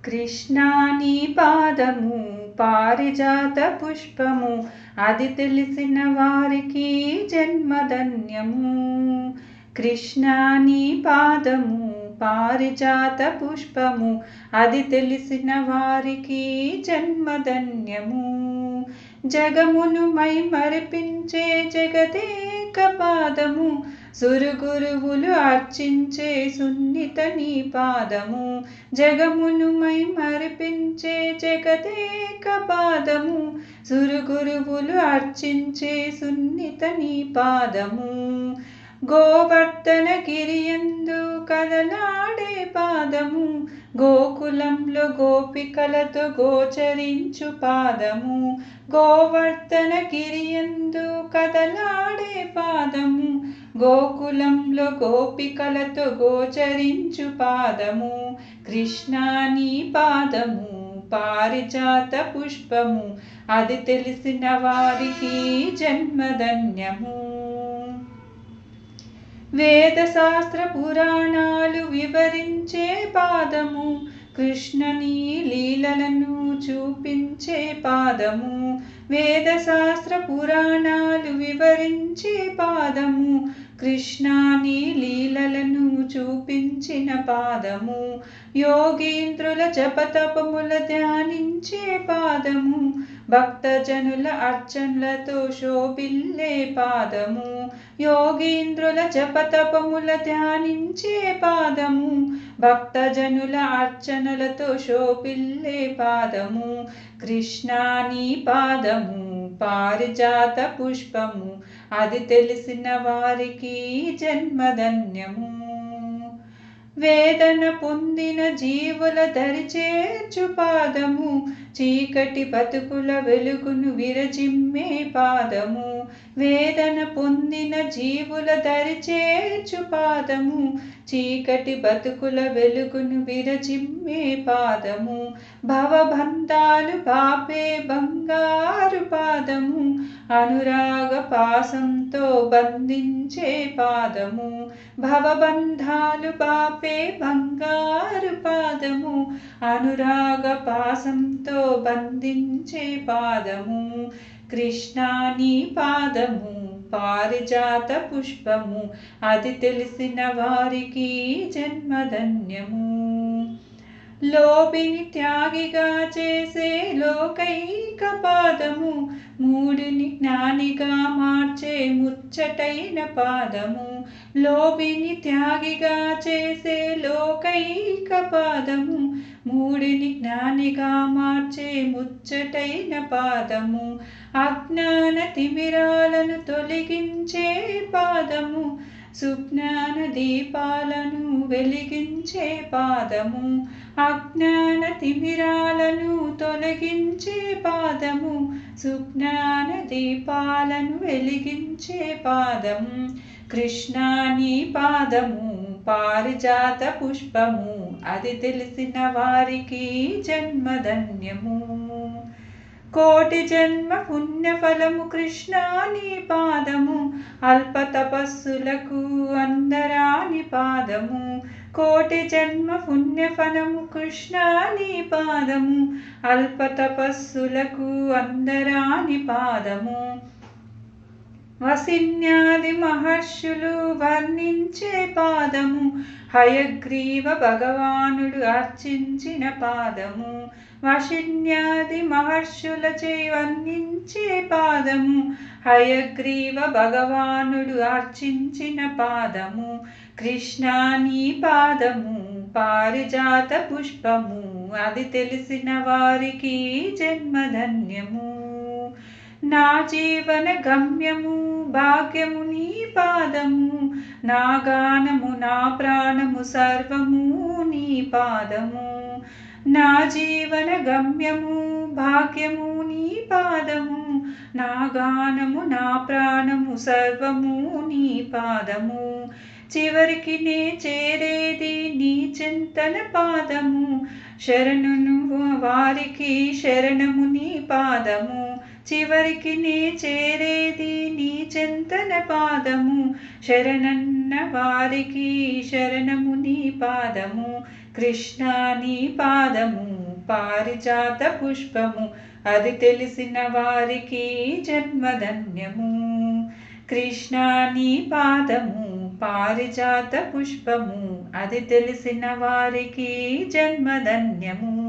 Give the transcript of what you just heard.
కృష్ణా నీ పాదము పారిజాత పుష్పము, అది తెలిసిన వారికి జన్మధన్యము. కృష్ణా నీ పాదము పారిజాత పుష్పము, అది తెలిసిన వారికి జన్మధన్యము. జగమును మై మరిపించే జగదేక పాదము, సురుగురువులు అర్చించే సున్నిత నీ పాదము. జగమును మై మరిపించే జగదేక పాదము, సురుగురువులు అర్చించే సున్నిత నీ పాదము. గోవర్ధన గిరియందు కదలాడే పాదము, గోకులంలో గోపికలతో గోచరించు పాదము. గోవర్ధన గిరియందు కదలాడే పాదము, గోకులంలో గోపికలతో గోచరించు పాదము. కృష్ణా నీ పాదము పారిజాత పుష్పము, అది తెలిసిన వారికి జన్మధన్యము. వేద శాస్త్ర పురాణాలు వివరించే పాదము, కృష్ణుని లీలలను చూపించే పాదము. వేద శాస్త్ర పురాణాలు వివరించే పాదము, కృష్ణుని లీలలను చూపించిన పాదము. యోగీంద్రుల జపతపముల ధ్యానించే పాదము, భక్తజనుల అర్చనలతో శోభిల్లే పాదము. యోగీంద్రుల జపతపముల ధ్యానించే పాదము, భక్తజనుల అర్చనలతో శోభిల్లే పాదము. కృష్ణా నీ పాదము పారిజాత పుష్పము, అది తెలిసిన వారికి జన్మధన్యము. వేదన పొందిన జీవుల దరిచేర్చు పాదము, చీకటి బతుకుల వెలుగును విరజిమ్మే పాదము. వేదన పొందిన జీవుల దరిచేర్చు పాదము, చీకటి బతుకుల వెలుగును విరజిమ్మే పాదము. భవబంధాలు బాపే బంగారు పాదము, అనురాగ పాసంతో బంధించే పాదము. భవబంధాలు బాపే బంగారు పాదము, అనురాగ పాసంతో బంధించే పాదము. కృష్ణా నీ పాదము పారిజాత పుష్పము, అది తెలిసిన వారికి జన్మధన్యము. లోభిని త్యాగిగా చేసే లోకైక పాదము, మూడిని జ్ఞానిగా మార్చే ముచ్చటైన పాదము. లోభిని త్యాగిగా చేసే లోకైక పాదము, మూడిని జ్ఞానిగా మార్చే ముచ్చటైన పాదము. అజ్ఞాన తిమిరాలను తొలగించే పాదము, సుజ్ఞాన దీపాలను వెలిగించే పాదము. అజ్ఞాన తిమిరాలను తొలగించే పాదము, సుజ్ఞాన దీపాలను వెలిగించే పాదము. కృష్ణా నీ పాదము పారిజాత పుష్పము, అది తెలిసిన వారికి జన్మధన్యము. కోటి జన్మ పుణ్యఫలము కృష్ణా నీ పాదము, అల్ప తపస్సులకు అందరాని పాదము. కోటి జన్మ పుణ్యఫలము కృష్ణా నీ పాదము, అల్ప తపస్సులకు అందరాని పాదము. వసిన్యాది మహర్షులు వర్ణించే పాదము, హయగ్రీవ భగవానుడు అర్చించిన పాదము. వసిన్యాది మహర్షులచే వర్ణించే పాదము, హయగ్రీవ భగవానుడు అర్చించిన పాదము. కృష్ణా నీ పాదము పారిజాత పుష్పము, అది తెలిసిన వారికి జన్మధన్యము. నా జీవన గమ్యము భాగ్యము నీ పాదము, నా గానము నా ప్రాణము సర్వము నీ పాదము. నా జీవన గమ్యము భాగ్యము నీ పాదము, నా గానము నా ప్రాణము సర్వము నీ పాదము. చివరికి నే చేరేది నీ చింతన పాదము, శరణును వారికి శరణము నీ పాదము. చివరికి నే చేరేది నీ చింతన పాదము, శరణన్న వారికి శరణము నీ పాదము. కృష్ణా నీ పాదము పారిజాత పుష్పము, అది తెలిసిన వారికి జన్మధన్యము. కృష్ణా నీ పాదము పారిజాత పుష్పము, అది తెలిసిన వారికి జన్మధన్యము.